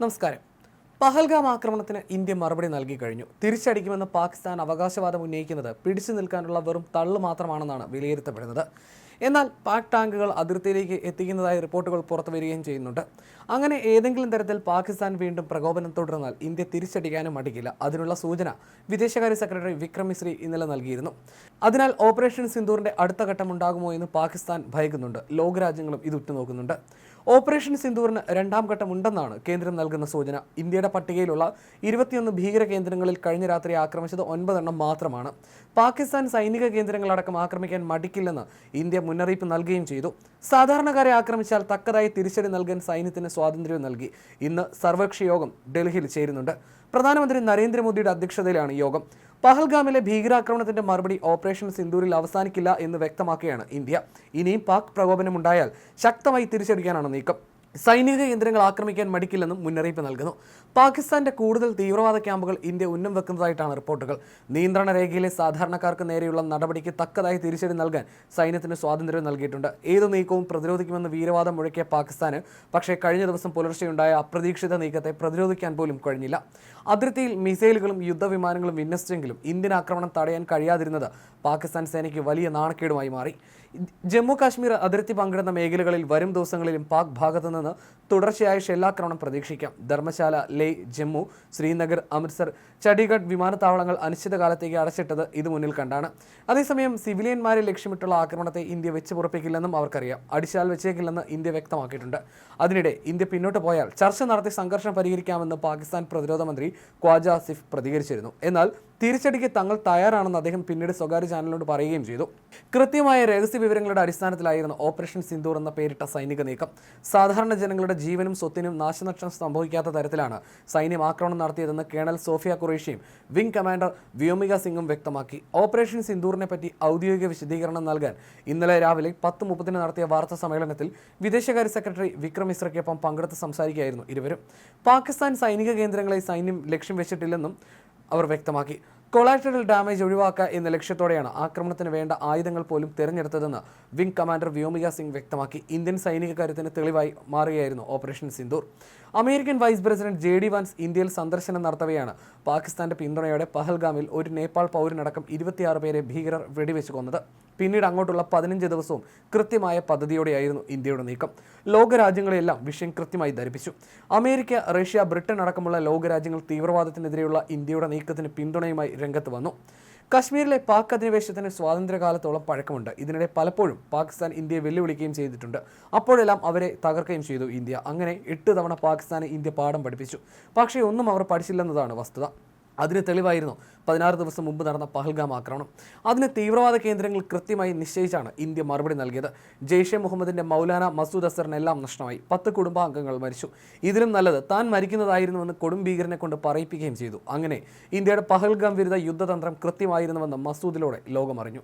നമസ്കാരം. പഹൽഗാം ആക്രമണത്തിന് ഇന്ത്യ മറുപടി നൽകി കഴിഞ്ഞു. തിരിച്ചടിക്കുമെന്ന് പാകിസ്ഥാൻ അവകാശവാദം ഉന്നയിക്കുന്നത് പിടിച്ചു നിൽക്കാനുള്ള വെറും തള്ളു മാത്രമാണെന്നാണ് വിലയിരുത്തപ്പെടുന്നത്. എന്നാൽ പാക് ടാങ്കുകൾ അതിർത്തിയിലേക്ക് എത്തിക്കുന്നതായി റിപ്പോർട്ടുകൾ പുറത്തു വരികയും ചെയ്യുന്നുണ്ട്. അങ്ങനെ ഏതെങ്കിലും തരത്തിൽ പാകിസ്ഥാൻ വീണ്ടും പ്രകോപനം തുടർന്നാൽ ഇന്ത്യ തിരിച്ചടിക്കാനും മടിക്കില്ല. അതിനുള്ള സൂചന വിദേശകാര്യ സെക്രട്ടറി വിക്രം മിശ്രി ഇന്നലെ നൽകിയിരുന്നു. അതിനാൽ ഓപ്പറേഷൻ സിന്ദൂറിന്റെ അടുത്ത ഘട്ടം ഉണ്ടാകുമോ എന്ന് പാകിസ്ഥാൻ ഭയക്കുന്നുണ്ട്. ലോകരാജ്യങ്ങളും ഇത് ഉറ്റുനോക്കുന്നുണ്ട്. ഓപ്പറേഷൻ സിന്ദൂറിന് രണ്ടാം ഘട്ടം ഉണ്ടെന്നാണ് കേന്ദ്രം നൽകുന്ന സൂചന. ഇന്ത്യയുടെ പട്ടികയിലുള്ള 21 ഭീകര കേന്ദ്രങ്ങളിൽ കഴിഞ്ഞ രാത്രി ആക്രമിച്ചത് 9 എണ്ണം മാത്രമാണ്. പാകിസ്ഥാൻ സൈനിക കേന്ദ്രങ്ങളടക്കം ആക്രമിക്കാൻ മടിക്കില്ലെന്ന് ഇന്ത്യ മുന്നറിയിപ്പ് നൽകുകയും ചെയ്തു. സാധാരണക്കാരെ ആക്രമിച്ചാൽ തക്കതായി തിരിച്ചടി നൽകാൻ സൈന്യത്തിന് സ്വാതന്ത്ര്യവും നൽകി. ഇന്ന് സർവകക്ഷി യോഗം ഡൽഹിയിൽ ചേരുന്നുണ്ട്. പ്രധാനമന്ത്രി നരേന്ദ്രമോദിയുടെ അധ്യക്ഷതയിലാണ് യോഗം. പഹൽഗാമിലെ ഭീകരാക്രമണത്തിന്റെ മറുപടി ഓപ്പറേഷൻ സിന്ദൂരിൽ അവസാനിക്കില്ല എന്ന് വ്യക്തമാക്കുകയാണ് ഇന്ത്യ. ഇനിയും പാക് പ്രകോപനമുണ്ടായാൽ ശക്തമായി തിരിച്ചടിക്കാനാണ് നീക്കം. സൈനിക കേന്ദ്രങ്ങൾ ആക്രമിക്കാൻ മടിക്കില്ലെന്നും മുന്നറിയിപ്പ് നൽകുന്നു. പാകിസ്ഥാന്റെ കൂടുതൽ തീവ്രവാദ ക്യാമ്പുകൾ ഇന്ത്യ ഉന്നം വെക്കുന്നതായിട്ടാണ് റിപ്പോർട്ടുകൾ. നിയന്ത്രണ രേഖയിലെ സാധാരണക്കാർക്ക് നേരെയുള്ള നടപടിക്ക് തക്കതായി തിരിച്ചടി നൽകാൻ സൈന്യത്തിന് സ്വാതന്ത്ര്യം നൽകിയിട്ടുണ്ട്. ഏതു നീക്കവും പ്രതിരോധിക്കുമെന്ന് വീരവാദം മുഴക്കിയ പാകിസ്ഥാന് പക്ഷേ കഴിഞ്ഞ ദിവസം പുലർച്ചെയുണ്ടായ അപ്രതീക്ഷിത നീക്കത്തെ പ്രതിരോധിക്കാൻ പോലും കഴിഞ്ഞില്ല. അതിർത്തിയിൽ മിസൈലുകളും യുദ്ധവിമാനങ്ങളും വിന്യസിച്ചെങ്കിലും ഇന്ത്യൻ ആക്രമണം തടയാൻ കഴിയാതിരുന്നത് പാകിസ്ഥാൻ സേനയ്ക്ക് വലിയ നാണക്കേടുമായി മാറി. ജമ്മു കാശ്മീർ അതിർത്തി പങ്കിടുന്ന മേഖലകളിൽ വരും ദിവസങ്ങളിലും പാക് ഭാഗത്തു നിന്ന് തുടർച്ചയായ ഷെല്ലാക്രമണം പ്രതീക്ഷിക്കാം. ധർമ്മശാല, ലേ, ജമ്മു, ശ്രീനഗർ, അമൃത്സർ, ചണ്ഡീഗഡ് വിമാനത്താവളങ്ങൾ അനിശ്ചിതകാലത്തേക്ക് അടച്ചിട്ടത് ഇത് മുന്നിൽ കണ്ടാണ്. അതേസമയം സിവിലിയന്മാരെ ലക്ഷ്യമിട്ടുള്ള ആക്രമണത്തെ ഇന്ത്യ വെച്ച് പുറപ്പിക്കില്ലെന്നും അവർക്കറിയാം. അടിച്ചാൽ വെച്ചേക്കില്ലെന്ന് ഇന്ത്യ വ്യക്തമാക്കിയിട്ടുണ്ട്. അതിനിടെ ഇന്ത്യ പിന്നോട്ട് പോയാൽ ചർച്ച നടത്തി സംഘർഷം പരിഹരിക്കാമെന്ന് പാകിസ്ഥാൻ പ്രതിരോധ മന്ത്രി ഖ്വാജ ആസിഫ് പ്രതികരിച്ചിരുന്നു. എന്നാൽ തിരിച്ചടിക്ക് തങ്ങൾ തയ്യാറാണെന്ന് അദ്ദേഹം പിന്നീട് സ്വകാര്യ ചാനലിനോട് പറയുകയും ചെയ്തു. കൃത്യമായ രഹസ്യ വിവരങ്ങളുടെ അടിസ്ഥാനത്തിലായിരുന്നു ഓപ്പറേഷൻ സിന്ദൂർ എന്ന പേരിട്ട സൈനിക നീക്കം. സാധാരണ ജനങ്ങളുടെ ജീവനും സ്വത്തിനും നാശനഷ്ടം സംഭവിക്കാത്ത തരത്തിലാണ് സൈന്യം ആക്രമണം നടത്തിയതെന്ന് കേണൽ സോഫിയ ഖുറേഷിയും വിംഗ് കമാൻഡർ വ്യോമിക സിംഗും വ്യക്തമാക്കി. ഓപ്പറേഷൻ സിന്ദൂറിനെ പറ്റി ഔദ്യോഗിക വിശദീകരണം നൽകാൻ ഇന്നലെ രാവിലെ 10:30 നടത്തിയ വാർത്താ സമ്മേളനത്തിൽ വിദേശകാര്യ സെക്രട്ടറി വിക്രം മിശ്രയ്ക്കൊപ്പം പങ്കെടുത്ത് സംസാരിക്കുകയായിരുന്നു ഇരുവരും. പാകിസ്ഥാൻ സൈനിക കേന്ദ്രങ്ങളെ സൈന്യം ലക്ഷ്യം വെച്ചിട്ടില്ലെന്നും അവർ വ്യക്തമാക്കി. കൊളാറ്ററൽ ഡാമേജ് ഒഴിവാക്കുക എന്ന ലക്ഷ്യത്തോടെയാണ് ആക്രമണത്തിന് വേണ്ട ആയുധങ്ങൾ പോലും തിരഞ്ഞെടുത്തതെന്ന് വിംഗ് കമാൻഡർ വ്യോമിക സിംഗ് വ്യക്തമാക്കി. ഇന്ത്യൻ സൈനിക കാര്യത്തിന് തെളിവായി മാറുകയായിരുന്നു operation Sindoor. American vice president JD Vance ഇന്ത്യയിൽ സന്ദർശനം നടത്തവെയാണ് പാകിസ്ഥാന്റെ പിന്തുണയോടെ പഹൽഗാമിൽ ഒരു നേപ്പാൾ പൗരനടക്കം 26 പേരെ ഭീകരർ വെടിവെച്ച് കൊന്നത്. പിന്നീട് അങ്ങോട്ടുള്ള 15 ദിവസവും കൃത്യമായ പദ്ധതിയോടെയായിരുന്നു ഇന്ത്യയുടെ നീക്കം. ലോകരാജ്യങ്ങളെല്ലാം വിഷയം കൃത്യമായി ധരിപ്പിച്ചു. അമേരിക്ക, റഷ്യ, ബ്രിട്ടൻ അടക്കമുള്ള ലോകരാജ്യങ്ങൾ തീവ്രവാദത്തിനെതിരെയുള്ള ഇന്ത്യയുടെ നീക്കത്തിന് പിന്തുണയുമായി രംഗത്ത് വന്നു. കശ്മീരിലെ പാക് അധിനിവേശത്തിന് സ്വാതന്ത്ര്യകാലത്തോളം പഴക്കമുണ്ട്. ഇതിനിടെ പലപ്പോഴും പാകിസ്ഥാൻ ഇന്ത്യയെ വെല്ലുവിളിക്കുകയും ചെയ്തിട്ടുണ്ട്. അപ്പോഴെല്ലാം അവരെ തകർക്കുകയും ചെയ്തു ഇന്ത്യ. അങ്ങനെ 8 തവണ പാകിസ്ഥാനെ ഇന്ത്യ പാഠം പഠിപ്പിച്ചു. പക്ഷേ ഒന്നും അവർ പഠിച്ചില്ലെന്നതാണ് വസ്തുത. അതിന് തെളിവായിരുന്നു 16 ദിവസം മുമ്പ് നടന്ന പഹൽഗാം ആക്രമണം. അതിന് തീവ്രവാദ കേന്ദ്രങ്ങൾ കൃത്യമായി നിശ്ചയിച്ചാണ് ഇന്ത്യ മറുപടി നൽകിയത്. ജെയ്ഷെ മുഹമ്മദിന്റെ മൗലാന മസൂദ് അസറിനെല്ലാം നഷ്ടമായി. 10 കുടുംബാംഗങ്ങൾ മരിച്ചു. ഇതിലും നല്ലത് താൻ മരിക്കുന്നതായിരുന്നുവെന്ന് കൊടും ഭീകരനെ കൊണ്ട് പറയിപ്പിക്കുകയും ചെയ്തു. അങ്ങനെ ഇന്ത്യയുടെ പഹൽഗാം വിരുദ്ധ യുദ്ധതന്ത്രം കൃത്യമായിരുന്നുവെന്ന് മസൂദിലൂടെ ലോകമറിഞ്ഞു.